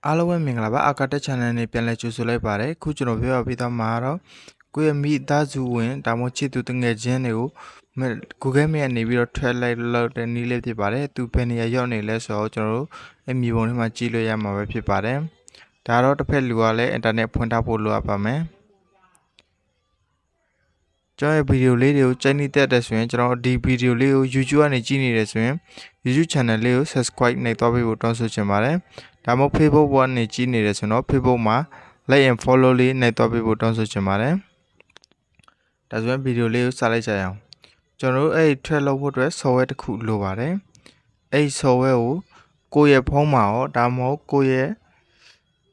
အားလုံးပဲမင်္ဂလာပါအာကာတက် channel နဲ့ပြန်လည်ကြိုဆိုလိုက်ပါတယ်ခုကျွန်တော်ပြောပြပေးသွားမှာတော့ကိုယ့်ရဲ့မိသားစုဝင်ဒါမှမဟုတ်ချစ်သူတငယ်ချင်းတွေကို Google Map နေပြီးတော့ထွက်လိုက်လောက်တဲ့နည်းလေးဖြစ်ပါတယ်သူဘယ်နေရာရောက်နေလဲဆိုတော့ကျွန်တော်တို့အမြေပုံထဲမှာကြည့်လို့ရမှာပဲဖြစ်ပါတယ်ဒါတော့တစ်ဖက်လူကလည်း internet ဖွင့်ထားဖို့လိုအပ်ပါမယ်ကျွန်တော်ရဲ့ဗီဒီယိုလေးတွေကိုကြိုက်နေတဲ့ဆိုရင်ကျွန်တော်ဒီဗီဒီယိုလေးကို YouTube ကနေကြည့်နေတယ်ဆိုရင် YouTube channel လေးကို subscribe နှိပ်သွားပေးဖို့တောင်းဆိုချင်ပါတယ်ဒါမှမဟုတ် Facebook ပေါ်နေကြည့်နေတယ်ဆိုတော့ Facebook မှာ like and follow လေးနှိပ်သွားပေးဖို့တောင်းဆိုချင်ပါတယ်ဒါဆိုရင်ဗီဒီယိုလေးကိုစလိုက်ကြရအောင်ကျွန်တော်တို့အဲ့ထွက်လုပ်ဖို့အတွက် software တစ်ခုလိုပါတယ်အဲ့ software ကိုယ့်ရဲ့ဖုန်းမှာရောဒါမှမဟုတ်ကိုယ့်ရဲ့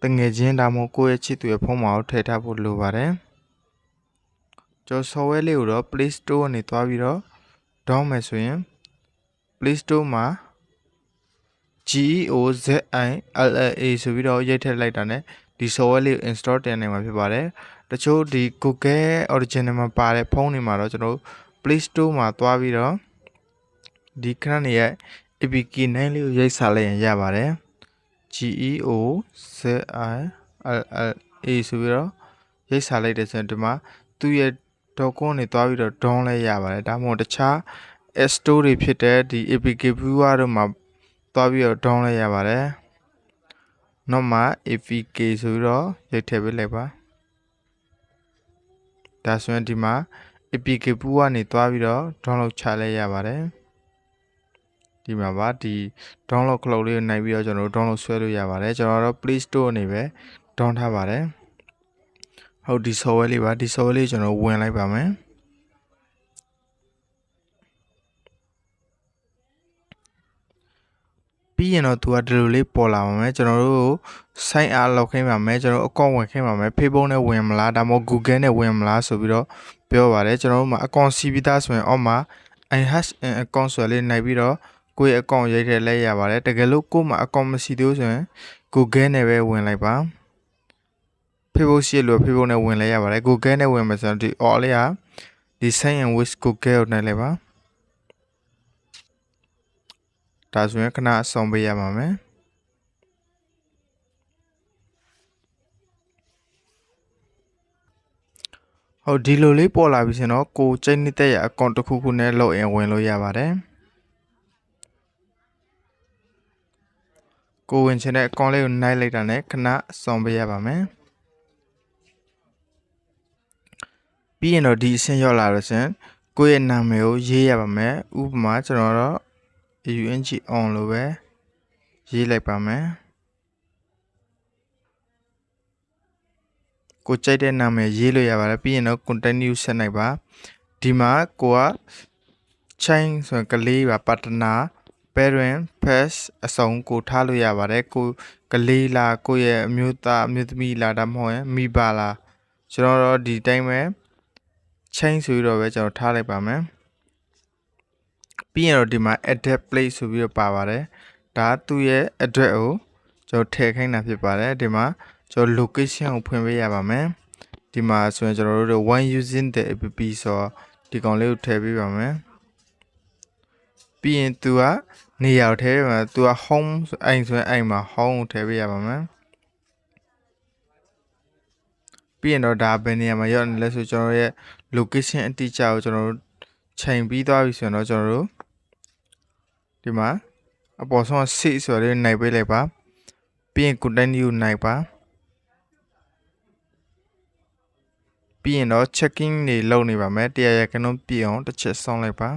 တငယ်ချင်းဒါမှမဟုတ်ကိုယ့်ရဲ့ချစ်သူရဲ့ဖုန်းမှာရောထည့်ထားဖို့လိုပါတယ်ကျွန်တော် software လေးကိုတော့ Play Store ကနေသွားပြီးတော့ download မယ်ဆိုရင် Play Store မှာ GOZILLA ဆိုပြီးတော့ရိုက်ထည့်လိုက်တာ ਨੇ ဒီ software လေးကို install တင်နိုင်မှာဖြစ်ပါတယ်တချို့ဒီ Google Original မှာပါတဲ့ဖုန်းတွေမှာတော့ကျွန်တော် Play Store မှာသွားပြီးတော့ဒီခဏနေရဲ့ APK 9လေးကိုရိုက်စားလိုက်ရင်ရပါတယ် GOZILLA ဆိုပြီးတော့ရိုက်စားလိုက်တဲ့ဆိုရင်ဒီမှာသူ့ရဲ့ .com နေသွားပြီးတော့ down လဲရပါတယ်ဒါမှမဟုတ်တခြား App Store တွေဖြစ်တဲ့ဒီ APK Viewer တို့မှာသွားပြီးတော့ down လဲရပါတယ်နောက်မှာ APK ဆိုပြီးတော့ရိုက်ထည့်ပေးလိုက်ပါဒါဆိုရင်ဒီမှာ APK Viewer နေသွားပြီးတော့ download ချလဲရပါတယ်ဒီမှာပါဒီ download ခလုတ်လေးကိုနိုင်ပြီးတော့ကျွန်တော်တို့ download ဆွဲလို့ရပါတယ်ကျွန်တော်တို့ Play Store နေပဲ down ထားပါတယ်ဟုတ်ဒီ software လေးပါဒီ software လေးကျွန်တော်ဝင်လိုက်ပါမယ်ပြီးရင်တော့သူကဒီလိုလေးပေါ်လာပါမယ်ကျွန်တော်တို့ sign up လုပ်ခိုင်းပါမယ်ကျွန်တော် account ဝင်ခိုင်းပါမယ် Facebook နဲ့ဝင်မလားဒါမှမဟုတ် Google နဲ့ဝင်မလားဆိုပြီးတော့ပြောပါတယ်ကျွန်တော်တို့မှာ account စီးပြီးသားဆိုရင်အောက်မှာ I has an account ဆိုလေးနိုင်ပြီးတော့ကိုယ့်ရဲ့ account ရိုက်ထည့်လဲရပါတယ်တကယ်လို့ကိုယ့်မှာ account မရှိသေးဘူးဆိုရင် Google နဲ့ပဲဝင်လိုက်ပါ Facebook ရှိလို့ Facebook နဲ့ဝင်လဲရပါတယ် Google နဲ့ဝင်မယ်ဆိုတော့ဒီ all လေးကဒီ sign in with Google ကိုနိုင်လိုက်ပါဒါဆိုရင်ခဏဆောင်ပေးရပါမယ်ဟုတ်ဒီလိုလေးပေါ်လာပြီဆိုတော့ကိုကျိတ်နေတဲ့ရ account တစ်ခုခုနဲ့ login ဝင်လို့ရပါတယ်ကိုဝင်ချင်တဲ့ account လေးကိုနှိုက်လိုက်တာနဲ့ခဏဆောင်ပေးရပါမယ်ပြီးရင်တော့ဒီအဆင့်ရောက်လာလို့ဆိုရင်ကိုယ့်ရဲ့နာမည်ကိုရေးရပါမယ်ဥပမာကျွန်တော်တော့ UNG on လို့ပဲရေးလိုက်ပါမယ်ကိုကြိုက်တဲ့နာမည်ရေးလို့ရပါတယ်ပြီးရင်တော့ continue ဆက်နိုင်ပါဒီမှာကိုက change ဆိုရင်ကလေးပါ partner parent past အစုံကိုထားလို့ရပါတယ်ကိုကလေးလားကိုရဲ့အမျိုးသားအမျိုးသမီးလားဒါမှမဟုတ်မိဘလားကျွန်တော်တော့ဒီတိုင်းပဲ change ဆိုပြီးတော့ပဲကျွန်တော်ထားလိုက်ပါမယ်ပြီးရင်တော့ဒီမှာ address place ဆိုပြီးတော့ပါပါတယ်ဒါသူ့ရဲ့ address ကိုကျွန်တော်ထည့်ခိုင်းတာဖြစ်ပါတယ်ဒီမှာကျွန်တော် location ကိုဖွင့်ပေးရပါမယ်ဒီမှာဆိုရင်ကျွန်တော်တို့ one using the app ဆိုတော့ဒီကောင်လေးကိုထည့်ပေးပါမယ်ပြီးရင်သူကနေရာကိုထည့်ပေးပါသူက home အိမ်ဆိုရင်အိမ်မှာ home ကိုထည့်ပေးရပါမယ်ပြီးရင်တော့ဒါဘယ်နေရာမှာရောက်နေလဲဆိုကျွန်တော်ရဲ့ location အတိအကျကိုကျွန်တော်တို့ချိန်ပြီးသွားပြီဆိုရင်တော့ကျွန်တော်တို့ဒီမှာအပေါ်ဆုံး save ဆိုရဲနိုင်ပေးလိုက်ပါပြီးရင် continue နိုင်ပါပြီးရင်တော့ checking တွေလုပ်နေပါမယ်100ရာခိုင်နှုန်းပြည့်အောင်တစ်ချက်ဆောင်းလိုက်ပါ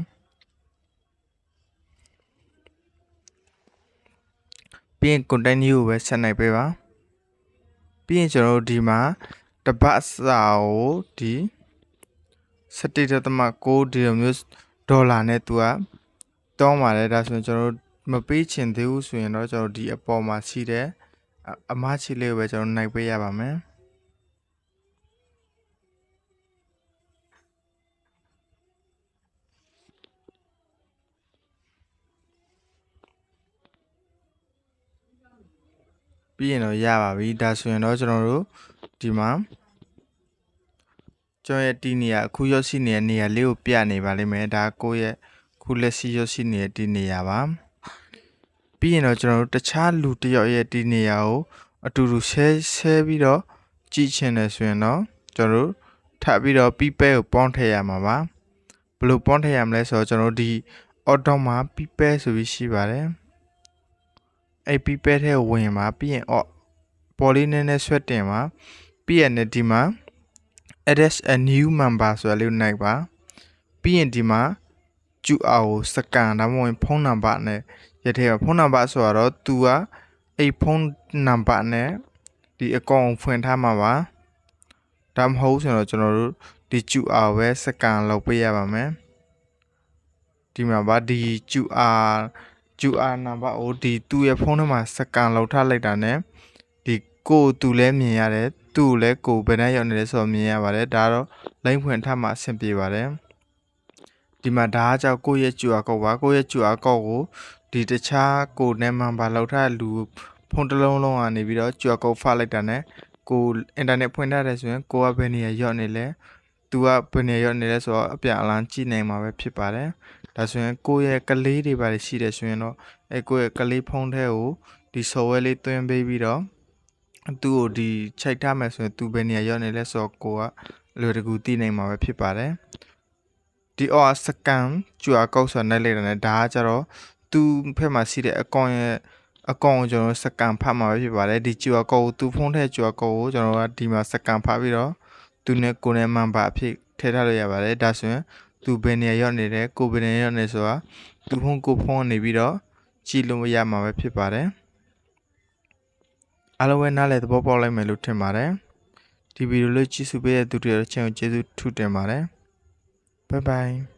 ပြီးရင် continue ကိုပဲဆက်နိုင်ပေးပါပြီးရင်ကျွန်တော်တို့ဒီမှာတပတ်စာကိုဒီ17.6 ဒီလိုမျိုးဒေါ်လာနဲ့သူကတောင်းပါတယ်ဒါဆိုရင်ကျွန်တော်တို့မပေးချင်သေးဘူးဆိုရင်တော့ကျွန်တော်ဒီအပေါ်မှာရှိတဲ့အမချီလေးကိုပဲကျွန်တော်နိုင်ပေးရပါမယ်ပြီးရင်တော့ရပါပြီဒါဆိုရင်တော့ကျွန်တော်တို့ဒီမှာကျွန်တော်ရဲ့ဒီနေရာအခုရောက်ရှိနေတဲ့နေရာလေးကိုပြနေပါလိမ့်မယ်ဒါကိုယ့်ရဲ့ခုလက်ရှိရောက်ရှိနေတဲ့ဒီနေရာပါပြီးရင်တော့ကျွန်တော်တို့တခြားလူတစ်ယောက်ရဲ့ဒီနေရာကို အတူတူဆဲပြီးတော့ကြည့်ချင်တယ်ဆိုရင်တော့ကျွန်တော်တို့ထပ်ပြီးတော့ people ကိုပေါင်းထည့်ရမှာပါဘယ်လိုပေါင်းထည့်ရမလဲဆိုတော့ကျွန်တော်တို့ဒီ auto မှာ people ဆိုပြီးရှိပါတယ်အဲ့ people ထဲကိုဝင်မှာပြီးရင်ပေါ်လေးနည်းနည်းဆွဲတင်မှာပြီးရင်ဒီမှာ add a new member ဆိုတာလေးကိုနှိုက်ပါပြီးရင်ဒီမှာ QR ကိုစကန်ဒါမှမဟုတ်ဖုန်းနံပါတ်နဲ့ရထဲကဖုန်းနံပါတ်ဆိုတော့ तू ကအဲ့ဖုန်းနံပါတ်နဲ့ဒီအကောင့်ဖွင့်ထားမှာပါဒါမှမဟုတ်ဆိုတော့ကျွန်တော်တို့ဒီ QR ပဲစကန်လုပ်ပေးရပါမယ်ဒီမှာပါဒီ QR နံပါတ်ကိုဒီသူ့ရဲ့ဖုန်းထဲမှာစကန်လောက်ထားလိုက်တာ ਨੇ ဒီကိုသူလည်းမြင်ရတယ်သူ့လည်းကိုဘယ်နှရောက်နေလဲဆိုတော့မြင်ရပါတယ်ဒါတော့ link ဖွင့်ထားမှအဆင်ပြေပါတယ်ဒီမှာဒါကကြောင့်ကိုယ့်ရဲ့ QR code ပါကိုယ့်ရဲ့ QR code ကိုဒီတခြားကိုနဲ့မှန်ပါလောက်ထားလူဖုန်းတစ်လုံးလုံးကနေပြီးတော့ QR code ဖတ်လိုက်တာ ਨੇ ကိုအင်တာနက်ဖွင့်ထားတယ်ဆိုရင်ကိုကဘယ်နေရာရောက်နေလဲသူကဘယ်နေရာရောက်နေလဲဆိုတော့အပြန်အလှန်ကြည့်နိုင်မှာပဲဖြစ်ပါတယ်ဒါဆိုရင်ကိုရဲ့ကလေးတွေပါရှိတယ်ဆိုရင်တော့ကိုရဲ့ကလေးဖုန်းထဲကိုဒီ software လေးသွင်းပေးပြီးတော့သူ့ကိုဒီချိန်ထားမယ်ဆိုရင်သူဘယ်နေရာရောက်နေလဲဆိုတော့ကိုကလွယ်တကူသိနိုင်မှာပဲဖြစ်ပါတယ်ဒီ scan QR code ဆိုတဲ့လိုက်တာ ਨੇ ဒါကကြတော့သူ့ဖက်မှာရှိတဲ့အကောင့်ကိုကျွန်တော်စကန်ဖတ်မှာပဲဖြစ်ပါတယ်ဒီ QR code ကိုသူ့ဖုန်းထဲ QR code ကိုကျွန်တော်ကဒီမှာစကန်ဖတ်ပြီးတော့သူနဲ့ကိုနဲ့မှန်ပါအဖြစ်ထည့်ထားလို့ရပါတယ်ဒါဆိုရင်သူဘယ်နေရာရောက်နေလဲကိုဘယ်နေရာရောက်နေဆိုတာသူဖုန်းနေပြီးတော့ကြည့်လို့ရမှာပဲဖြစ်ပါတယ်အားလုံးပဲနားလည်သဘောပေါက်လိုက်မယ်လို့ထင်ပါတယ်ဒီဗီဒီယိုလေးကြည့်စုပေးတဲ့သူတွေရဲ့ချန်နယ်ကိုကျေးဇူးထူးတင်ပါတယ်Bye bye.